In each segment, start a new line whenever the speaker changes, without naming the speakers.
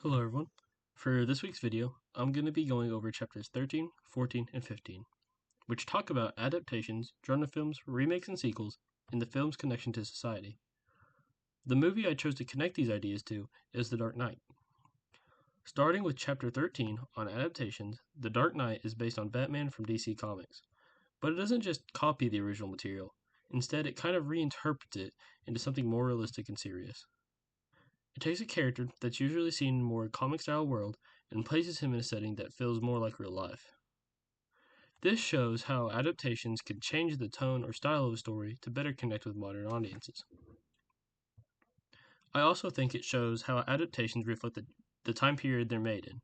Hello everyone. For this week's video, I'm going to be going over chapters 13, 14, and 15, which talk about adaptations, genre films, remakes, and sequels, and the film's connection to society. The movie I chose to connect these ideas to is The Dark Knight. Starting with chapter 13 on adaptations, The Dark Knight is based on Batman from DC Comics, but it doesn't just copy the original material. Instead, it kind of reinterprets it into something more realistic and serious. It takes a character that's usually seen in a more comic-style world and places him in a setting that feels more like real life. This shows how adaptations can change the tone or style of a story to better connect with modern audiences. I also think it shows how adaptations reflect the time period they're made in.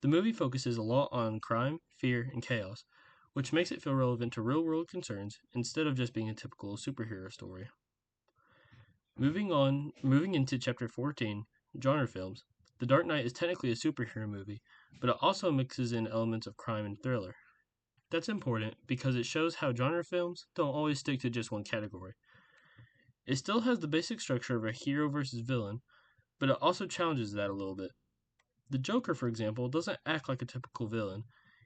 The movie focuses a lot on crime, fear, and chaos, which makes it feel relevant to real-world concerns instead of just being a typical superhero story. Moving into chapter 14, genre films, The Dark Knight is technically a superhero movie, but it also mixes in elements of crime and thriller. That's important because it shows how genre films don't always stick to just one category. It still has the basic structure of a hero versus villain, but it also challenges that a little bit. The Joker, for example, doesn't act like a typical villain.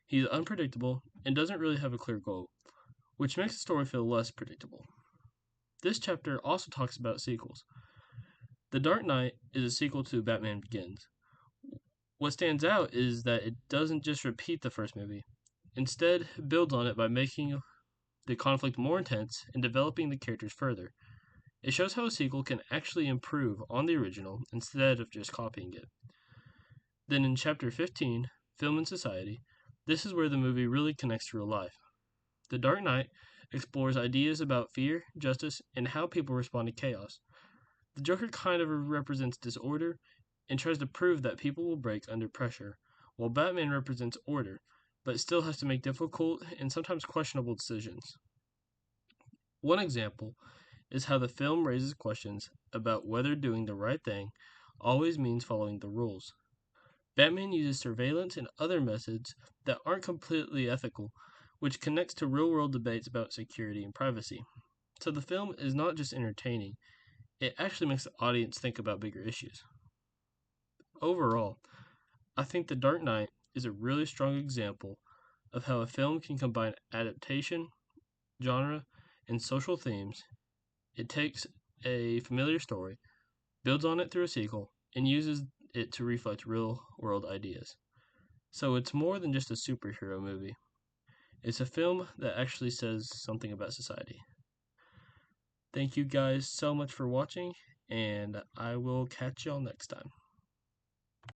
He's unpredictable and doesn't really have a clear goal, which makes the story feel less predictable. This chapter also talks about sequels. The Dark Knight is a sequel to Batman Begins. What stands out is that it doesn't just repeat the first movie. Instead, it builds on it by making the conflict more intense and developing the characters further. It shows how a sequel can actually improve on the original instead of just copying it. Then in chapter 15, Film and Society, this is where the movie really connects to real life. The Dark Knight explores ideas about fear, justice, and how people respond to chaos. The Joker kind of represents disorder and tries to prove that people will break under pressure, while Batman represents order, but still has to make difficult and sometimes questionable decisions. One example is how the film raises questions about whether doing the right thing always means following the rules. Batman uses surveillance and other methods that aren't completely ethical, which connects to real-world debates about security and privacy. So the film is not just entertaining, it actually makes the audience think about bigger issues. Overall, I think The Dark Knight is a really strong example of how a film can combine adaptation, genre, and social themes. It takes a familiar story, builds on it through a sequel, and uses it to reflect real world ideas. So it's more than just a superhero movie. It's a film that actually says something about society. Thank you guys so much for watching, and I will catch y'all next time.